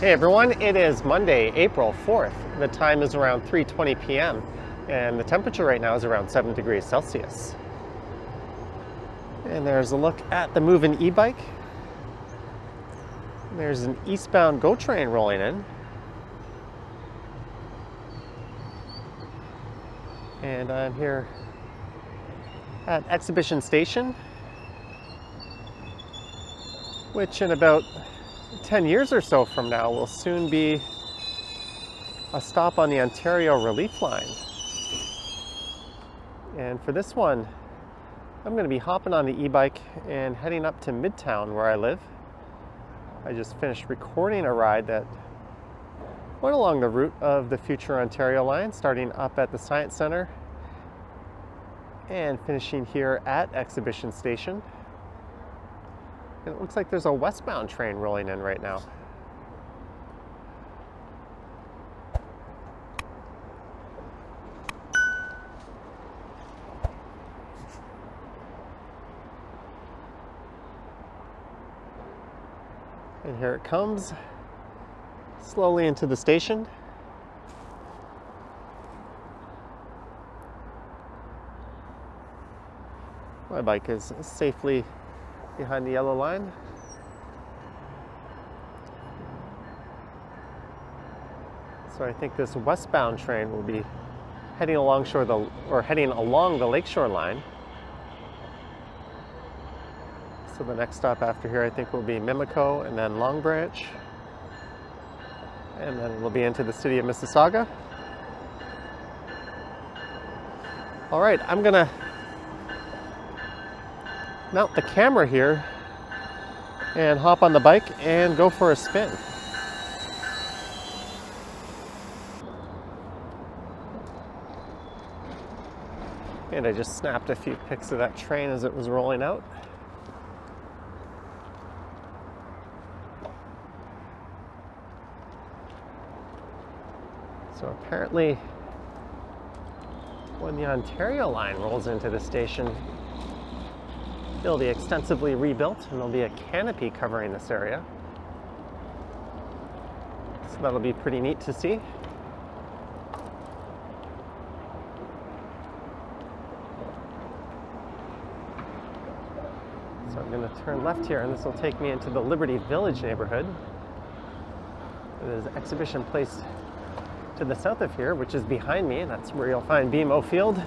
Hey everyone, it is Monday, April 4th. The time is around 3:20 p.m. and the temperature right now is around 7 degrees Celsius. And there's a look at the moving e-bike. There's an eastbound GO train rolling in. And I'm here at Exhibition Station, which in about 10 years or so from now will soon be a stop on the Ontario Relief Line. And for this one, I'm going to be hopping on the e-bike and heading up to Midtown where I live. I just finished recording a ride that went along the route of the future Ontario line, starting up at the Science Centre and finishing here at Exhibition Station. And it looks like there's a westbound train rolling in right now. And here it comes, slowly into the station. My bike is safely behind the yellow line. So I think this westbound train will be heading along the lakeshore line. So the next stop after here I think will be Mimico and then Long Branch. And then we'll be into the city of Mississauga. All right, I'm gonna mount the camera here and hop on the bike and go for a spin. And I just snapped a few pics of that train as it was rolling out. So apparently when the Ontario line rolls into the station, it'll be extensively rebuilt and there'll be a canopy covering this area. So that'll be pretty neat to see. So I'm going to turn left here and this will take me into the Liberty Village neighborhood. There's an exhibition place to the south of here, which is behind me. That's where you'll find BMO Field,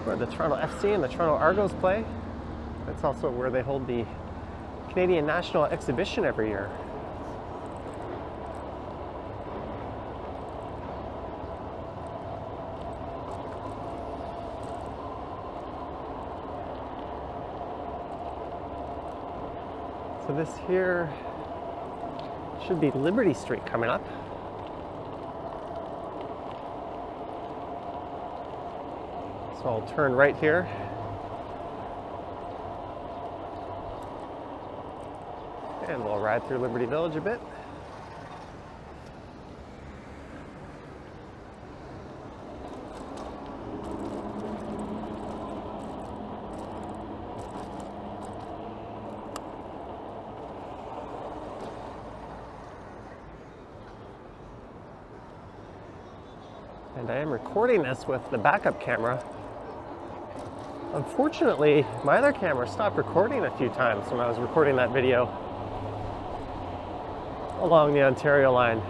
where the Toronto FC and the Toronto Argos play. That's also where they hold the Canadian National Exhibition every year. So this here should be Liberty Street coming up. So I'll turn right here. And we'll ride through Liberty Village a bit. And I am recording this with the backup camera. Unfortunately, my other camera stopped recording a few times when I was recording that video along the Ontario line.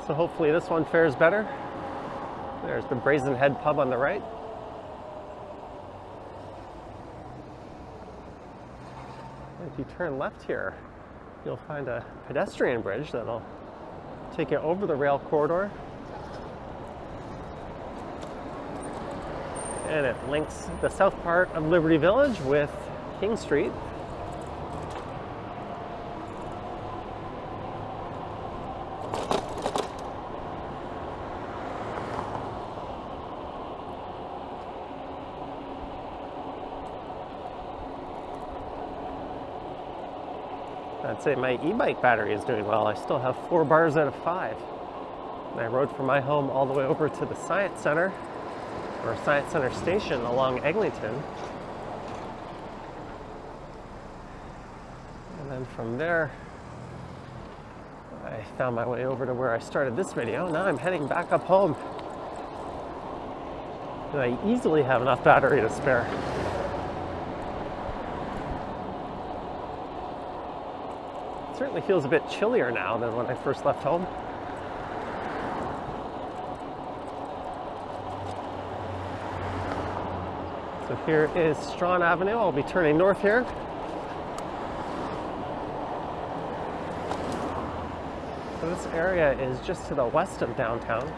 So hopefully this one fares better. There's the Brazen Head pub on the right. And if you turn left here, you'll find a pedestrian bridge that'll take you over the rail corridor. And it links the south part of Liberty Village with King Street. I'd say my e-bike battery is doing well. I still have 4 bars out of 5. And I rode from my home all the way over to the Science Centre, or Science Centre Station along Eglinton. And then from there, I found my way over to where I started this video. Now I'm heading back up home. And I easily have enough battery to spare. It certainly feels a bit chillier now than when I first left home. So here is Strawn Avenue. I'll be turning north here. So this area is just to the west of downtown.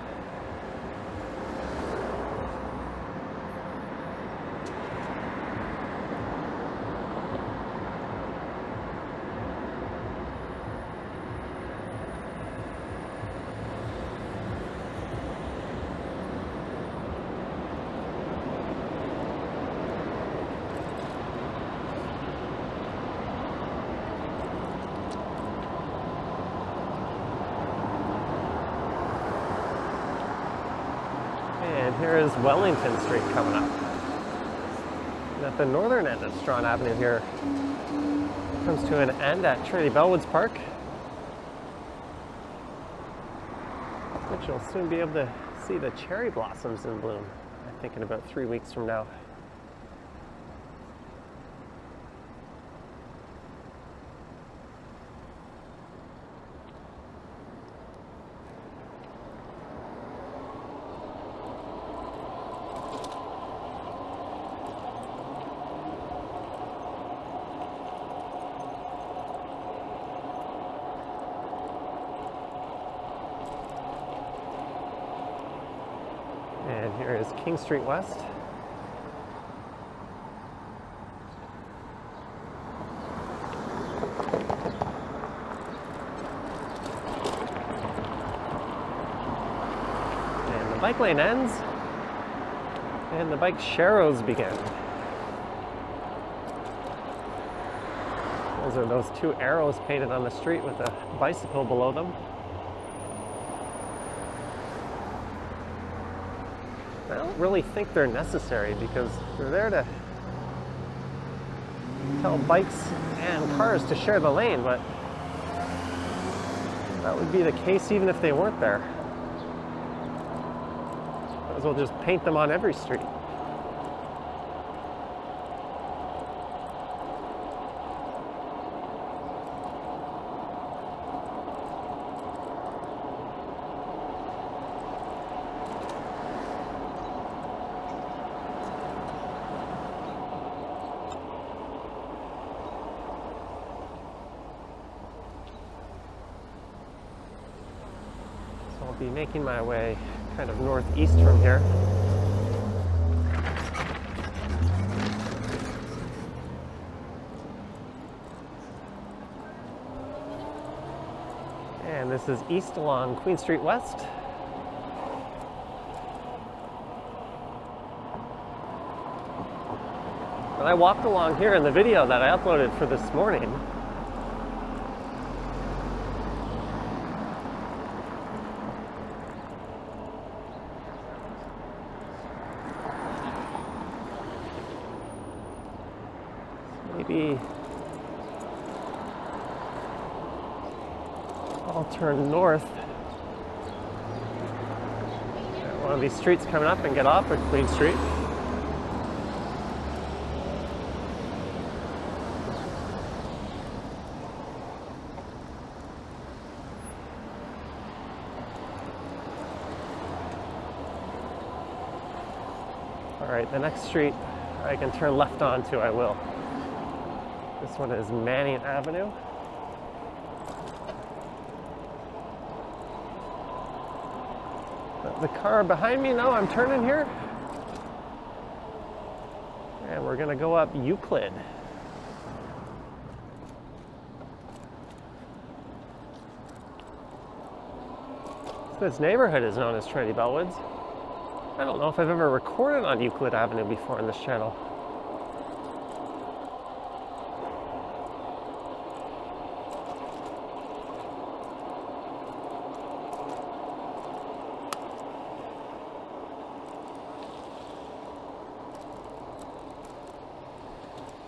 And here is Wellington Street coming up. And at the northern end of Strawn Avenue here, it comes to an end at Trinity Bellwoods Park, which you'll soon be able to see the cherry blossoms in bloom, I think in about 3 weeks from now. And here is King Street West. And the bike lane ends, and the bike sharrows begin. Those are those two arrows painted on the street with a bicycle below them. I don't really think they're necessary because they're there to tell bikes and cars to share the lane, but that would be the case even if they weren't there. Might as well just paint them on every street. I'll be making my way kind of northeast from here. And this is east along Queen Street West. And I walked along here in the video that I uploaded for this morning. Maybe I'll turn north at one of these streets coming up and get off at Queen Street. All right, the next street I can turn left onto, I will. This one is Manning Avenue. The car behind me, no, I'm turning here. And we're gonna go up Euclid. This neighborhood is known as Trinity Bellwoods. I don't know if I've ever recorded on Euclid Avenue before in this channel.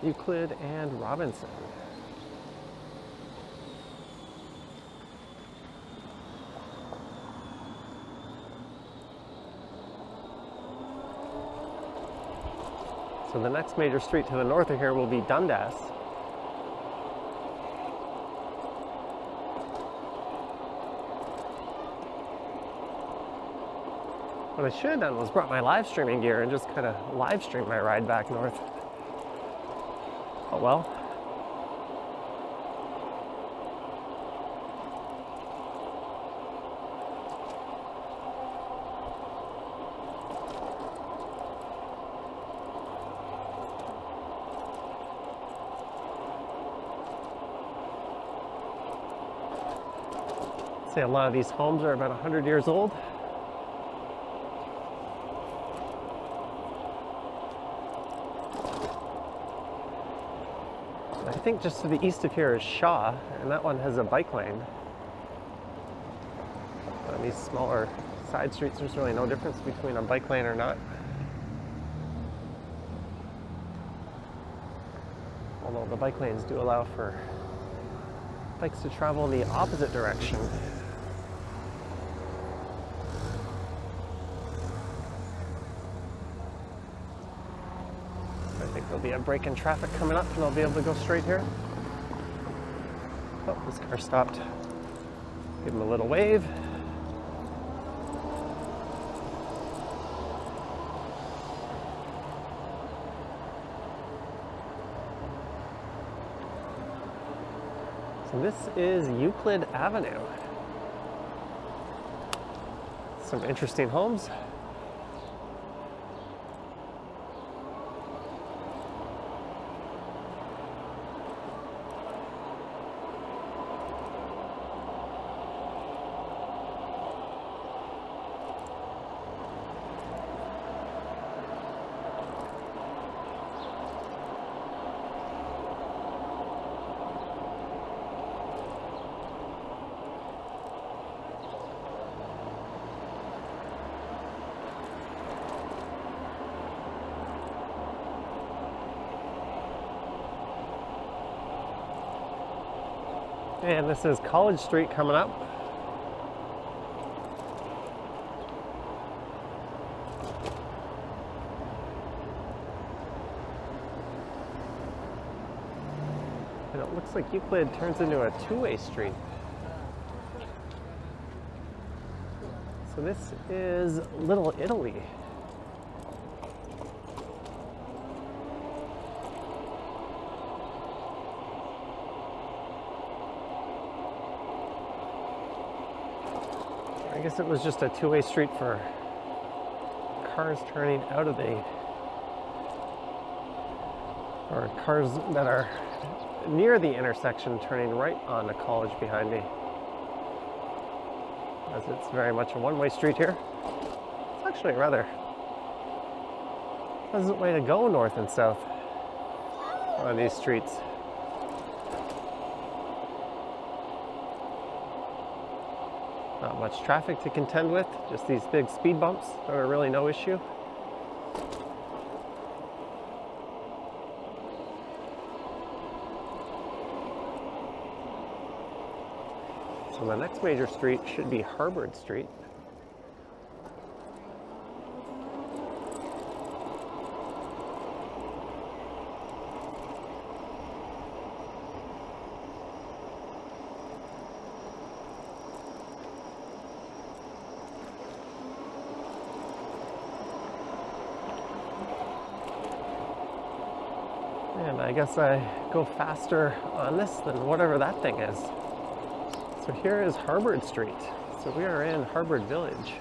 Euclid and Robinson. So the next major street to the north of here will be Dundas. What I should have done was brought my live streaming gear and just kind of live stream my ride back north. Oh well. I'd say a lot of these homes are about 100 years old. I think just to the east of here is Shaw, and that one has a bike lane. On these smaller side streets, there's really no difference between a bike lane or not. Although the bike lanes do allow for bikes to travel in the opposite direction. I think there'll be a break in traffic coming up and I'll be able to go straight here. Oh, this car stopped. Give him a little wave. So this is Euclid Avenue. Some interesting homes. And this is College Street coming up. And it looks like Euclid turns into a two-way street. So this is Little Italy. I guess it was just a two-way street for cars turning out of the, or cars that are near the intersection turning right on the College behind me. As it's very much a one-way street here. It's actually a rather pleasant way to go north and south on these streets. Not much traffic to contend with, just these big speed bumps that are really no issue. So the next major street should be Harvard Street. And I guess I go faster on this than whatever that thing is. So here is Harvard Street. So we are in Harvard Village.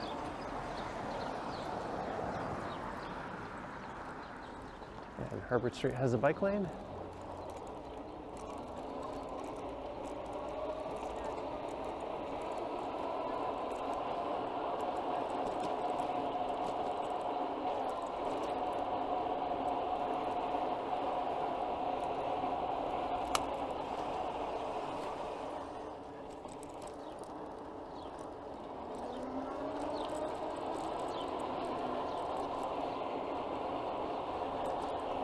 And Harvard Street has a bike lane.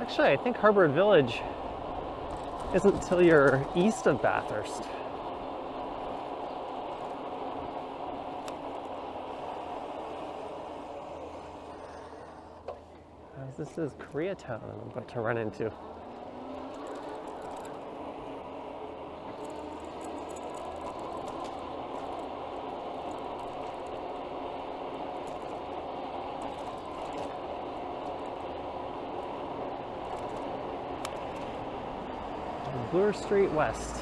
Actually, I think Harvard Village isn't until you're east of Bathurst. This is Koreatown I'm about to run into. Bloor Street West.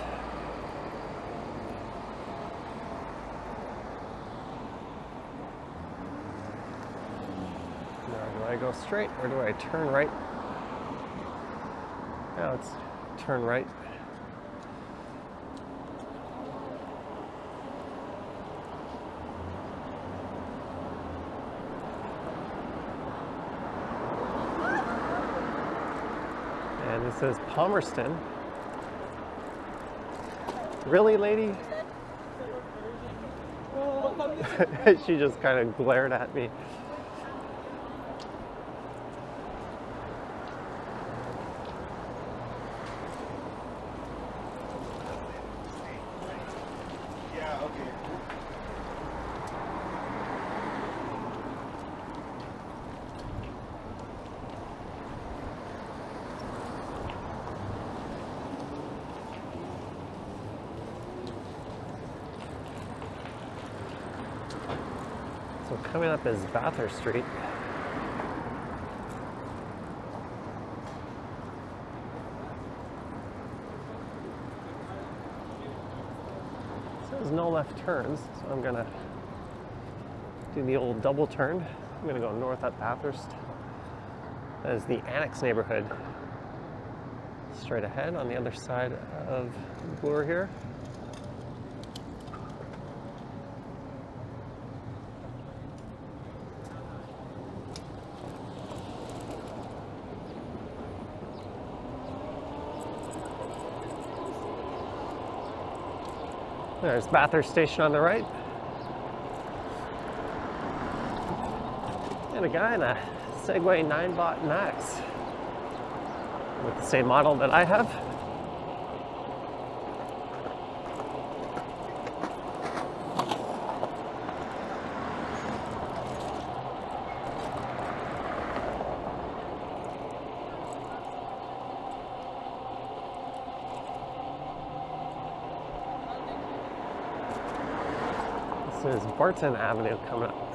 Now, do I go straight or do I turn right? Now let's turn right. And this is Palmerston. Really, lady? She just kind of glared at me. Yeah, okay. So coming up is Bathurst Street. It says no left turns, so I'm gonna do the old double turn. I'm gonna go north up Bathurst. That is the Annex neighborhood. Straight ahead on the other side of Bloor here. There's Bathurst Station on the right. And a guy in a Segway 9-bot Max with the same model that I have. This is Barton Avenue coming up.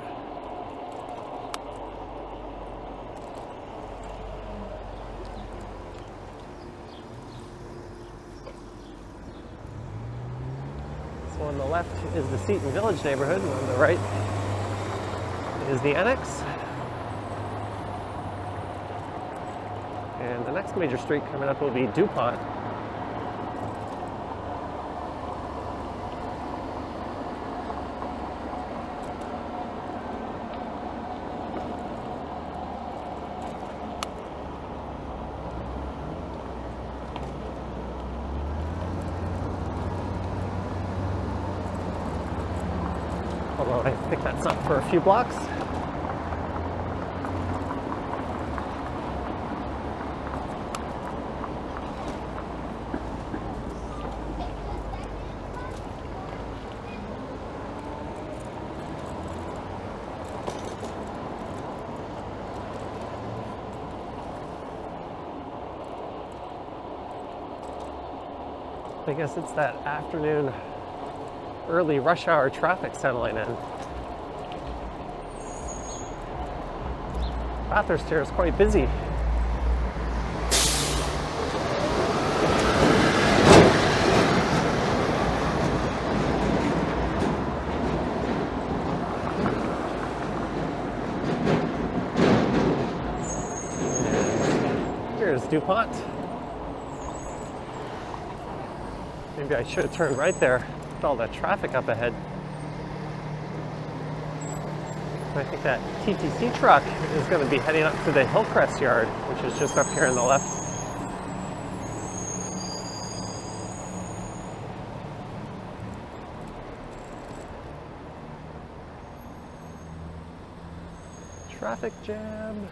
So on the left is the Seton Village neighborhood, and on the right is the Annex. And the next major street coming up will be DuPont. Although I think that's up for a few blocks. I guess it's that afternoon early rush hour traffic settling in. Bathurst here is quite busy. And here's DuPont. Maybe I should have turned right there with all that traffic up ahead. I think that TTC truck is going to be heading up to the Hillcrest yard, which is just up here on the left. Traffic jam.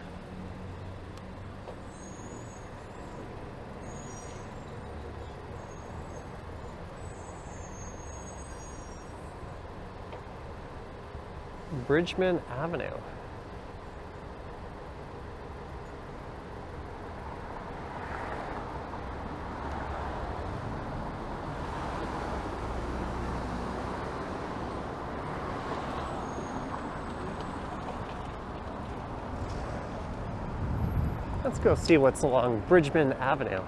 Bridgman Avenue. Let's go see what's along Bridgman Avenue.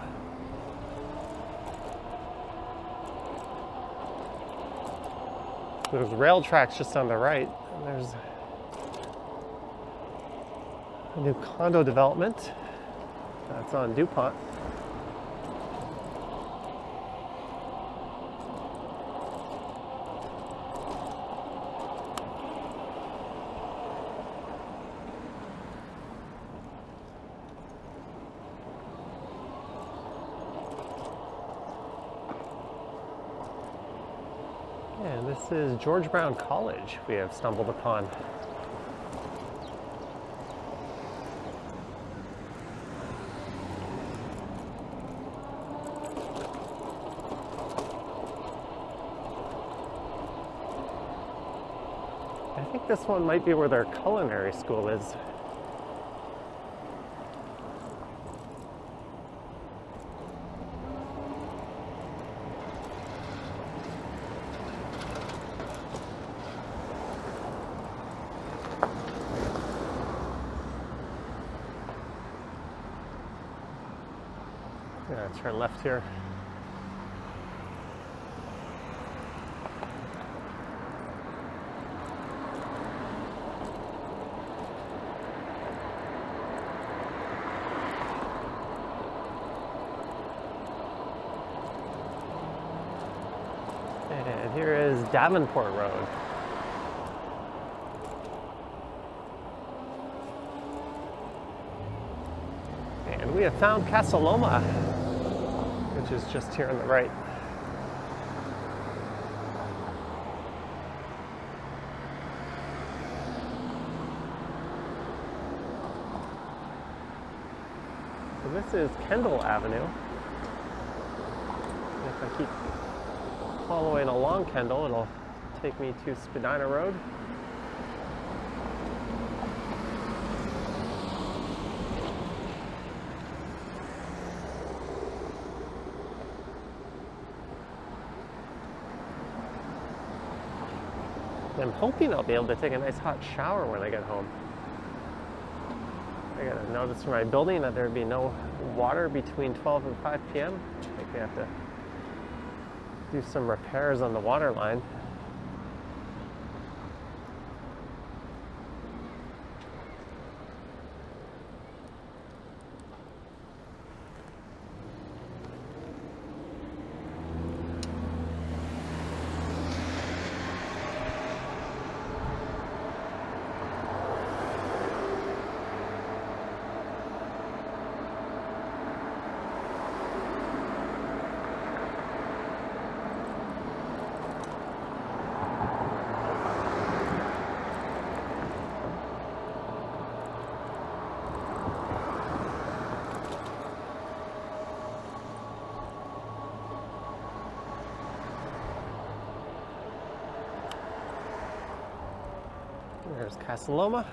There's rail tracks just on the right, and there's a new condo development that's on DuPont. And this is George Brown College we have stumbled upon. I think this one might be where their culinary school is. Yeah, turn left here. And here is Davenport Road. And we have found Casa Loma, which is just here on the right. So this is Kendall Avenue. And if I keep following along Kendall, it'll take me to Spadina Road. I'm hoping I'll be able to take a nice hot shower when I get home. I got a notice from my building that there'd be no water between 12 and 5 p.m. I think we have to do some repairs on the water line. There's Casa Loma.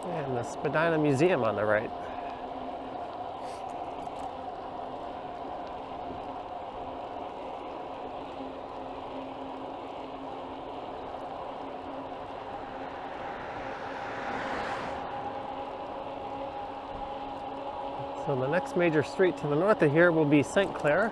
And the Spadina Museum on the right. So the next major street to the north of here will be St. Clair.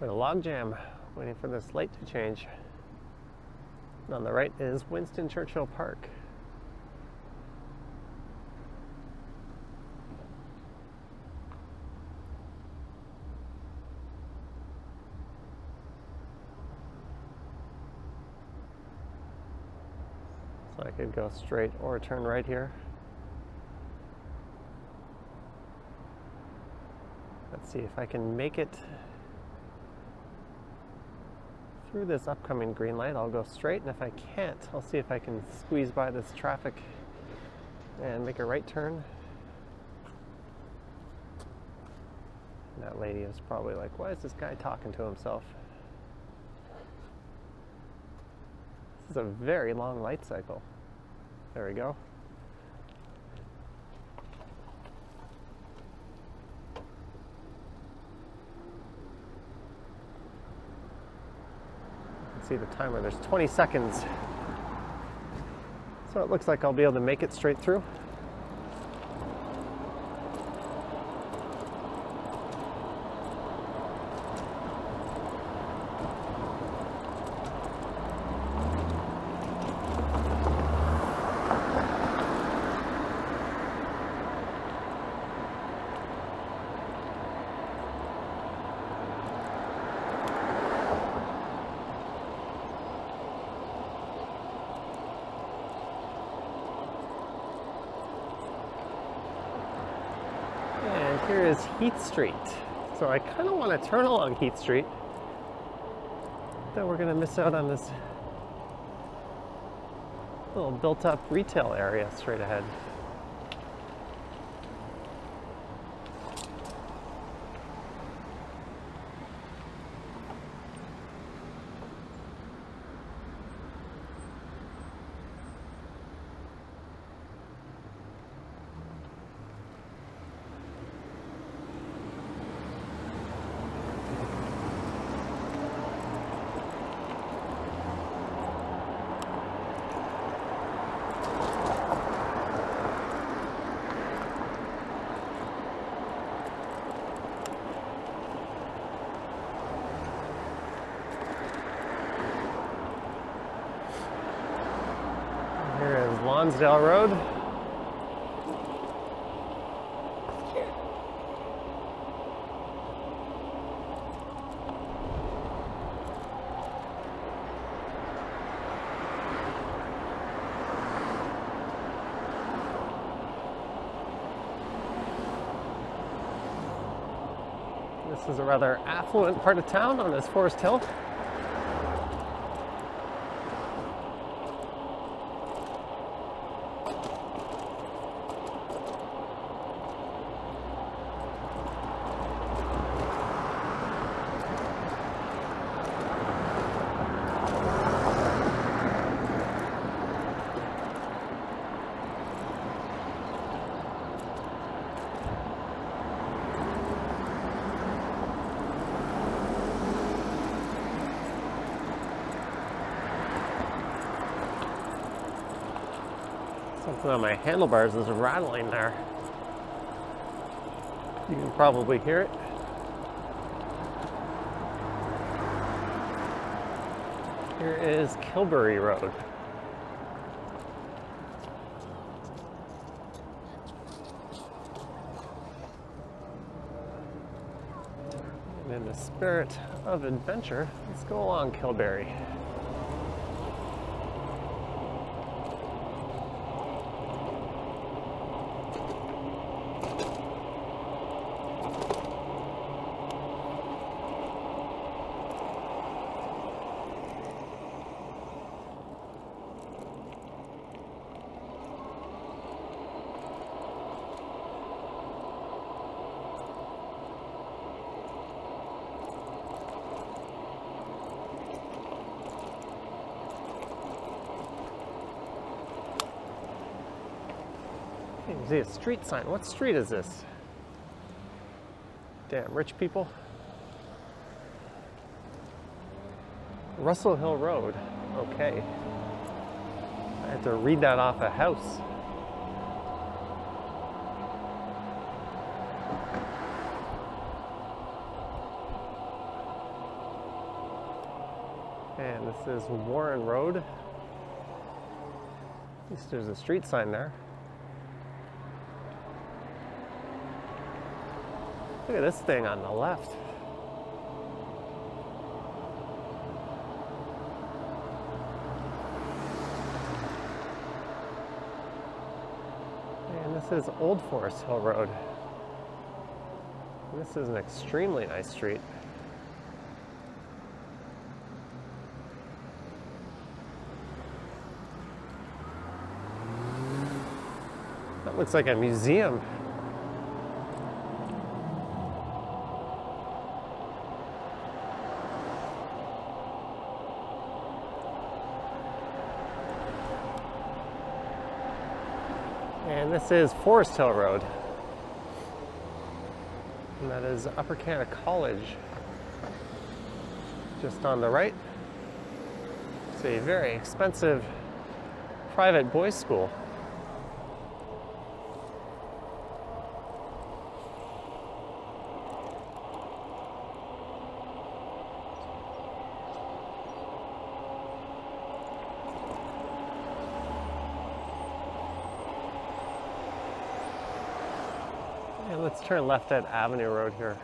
We're in a log jam, waiting for this light to change. And on the right is Winston Churchill Park. So I could go straight or turn right here. Let's see if I can make it through this upcoming green light. I'll go straight, and if I can't, I'll see if I can squeeze by this traffic and make a right turn. And that lady is probably like, why is this guy talking to himself? This is a very long light cycle. There we go. See the timer, there's 20 seconds. So it looks like I'll be able to make it straight through. Here is Heath Street. So I kind of want to turn along Heath Street. Then we're going to miss out on this little built-up retail area straight ahead. Here is Lonsdale Road. This is a rather affluent part of town known as Forest Hill. Something on my handlebars is rattling there. You can probably hear it. Here is Kilbury Road. And in the spirit of adventure, let's go along Kilbury. You see a street sign. What street is this? Damn, rich people. Russell Hill Road. Okay. I had to read that off a house. This is Warren Road. At least there's a street sign there. Look at this thing on the left. And this is Old Forest Hill Road. And this is an extremely nice street. That looks like a museum. And this is Forest Hill Road. And that is Upper Canada College. Just on the right. It's a very expensive private boys' school. And let's turn left at Avenue Road here.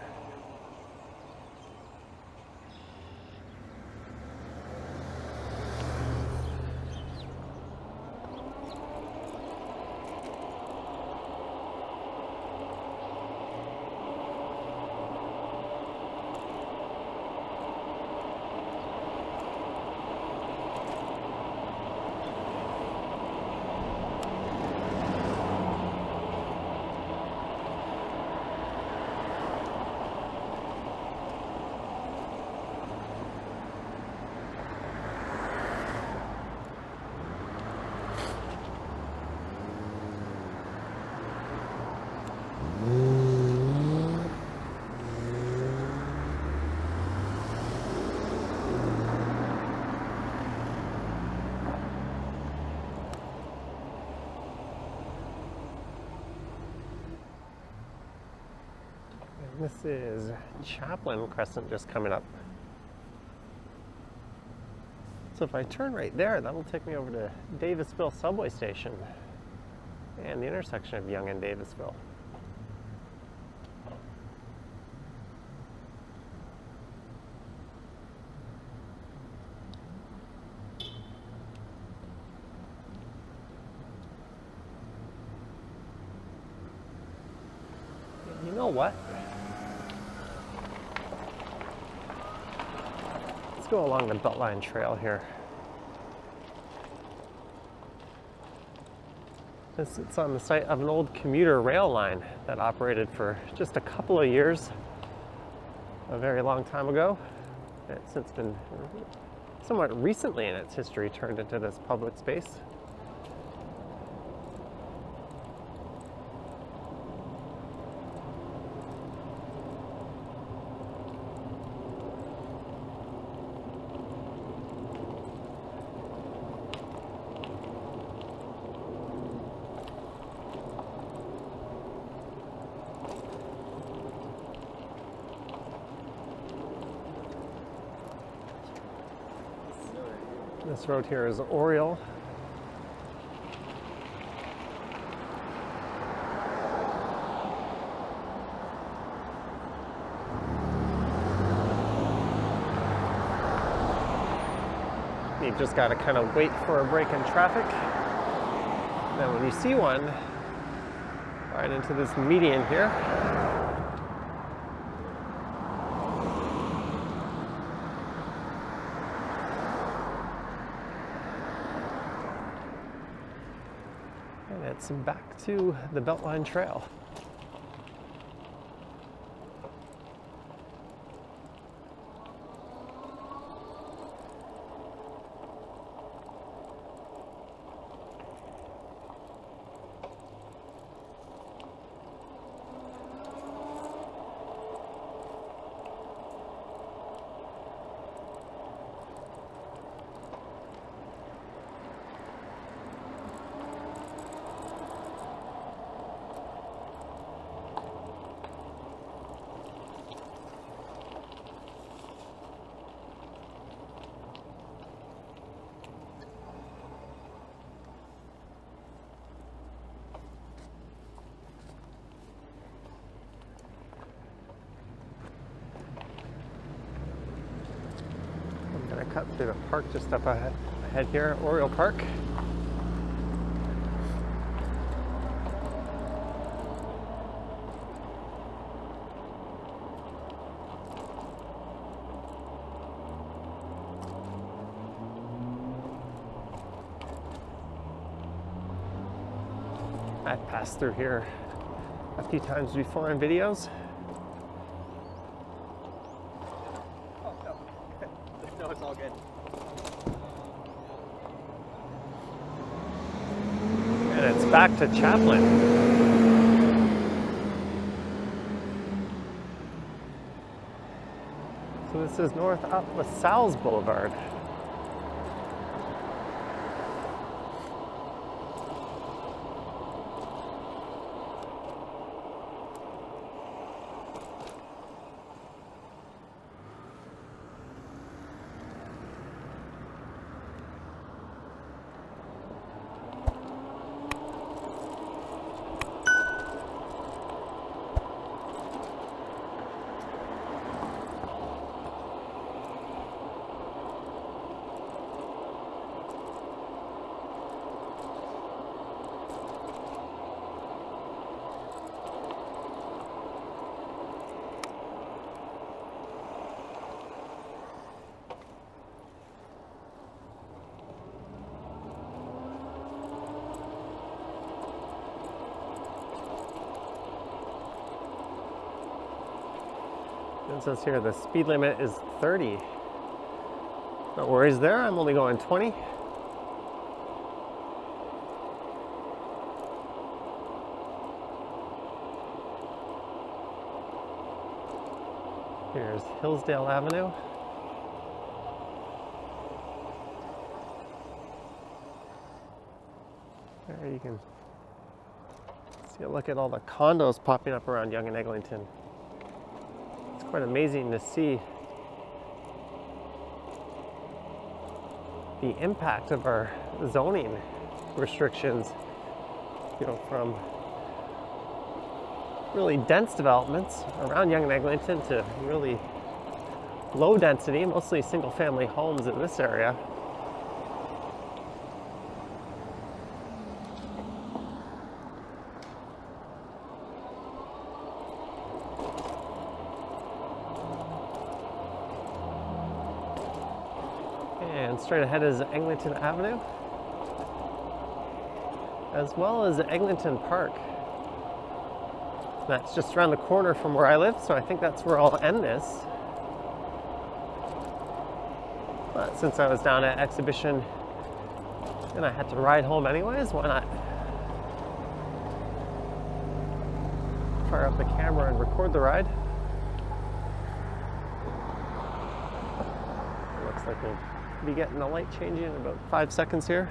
This is Chaplin Crescent just coming up. So if I turn right there, that'll take me over to Davisville subway station and the intersection of Yonge and Davisville. You know what? Let's go along the Beltline trail here. It's on the site of an old commuter rail line that operated for just a couple of years, a very long time ago. It's since been somewhat recently in its history turned into this public space. This road here is Oriole. You've just got to kind of wait for a break in traffic. Then when you see one, right into this median here. And it's back to the Beltline Trail. There's a park just up ahead here, Oriole Park. I've passed through here a few times before in videos. Oh, no. No, it's all good. And it's back to Chaplin. So this is north up LaSalle's Boulevard. It says here the speed limit is 30. No worries there, I'm only going 20. Here's Hillsdale Avenue. There you can see a look at all the condos popping up around Yonge and Eglinton. It's quite amazing to see the impact of our zoning restrictions, you know, from really dense developments around Yonge and Eglinton to really low density, mostly single family homes in this area. And straight ahead is Eglinton Avenue, as well as Eglinton Park. That's just around the corner from where I live, so I think that's where I'll end this. But since I was down at exhibition and I had to ride home anyways, why not fire up the camera and record the ride? It looks like we'll be getting the light changing in about 5 seconds here.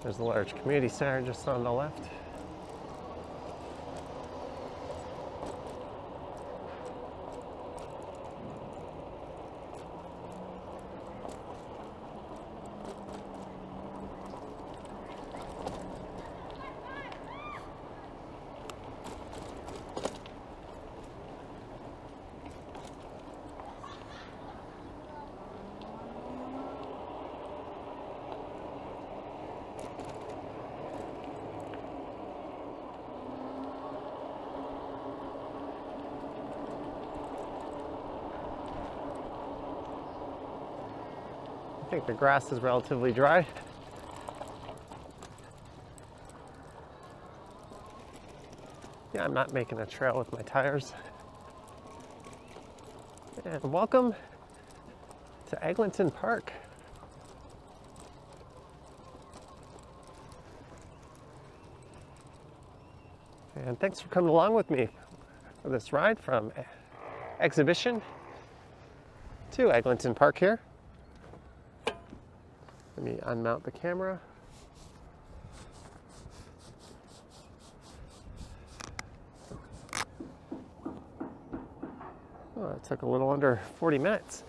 There's a large community center just on the left. I think the grass is relatively dry. Yeah, I'm not making a trail with my tires. And welcome to Eglinton Park. And thanks for coming along with me for this ride from exhibition to Eglinton Park here. Let me unmount the camera. Oh, it took a little under 40 minutes.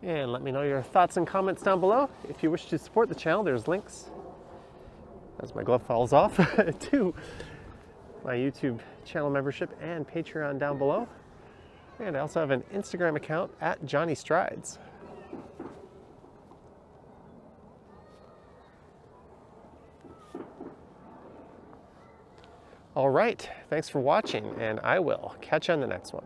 And let me know your thoughts and comments down below. If you wish to support the channel, there's links, as my glove falls off, to my YouTube channel membership and Patreon down below. And I also have an Instagram account at Johnny Strides. All right, thanks for watching, and I will catch you on the next one.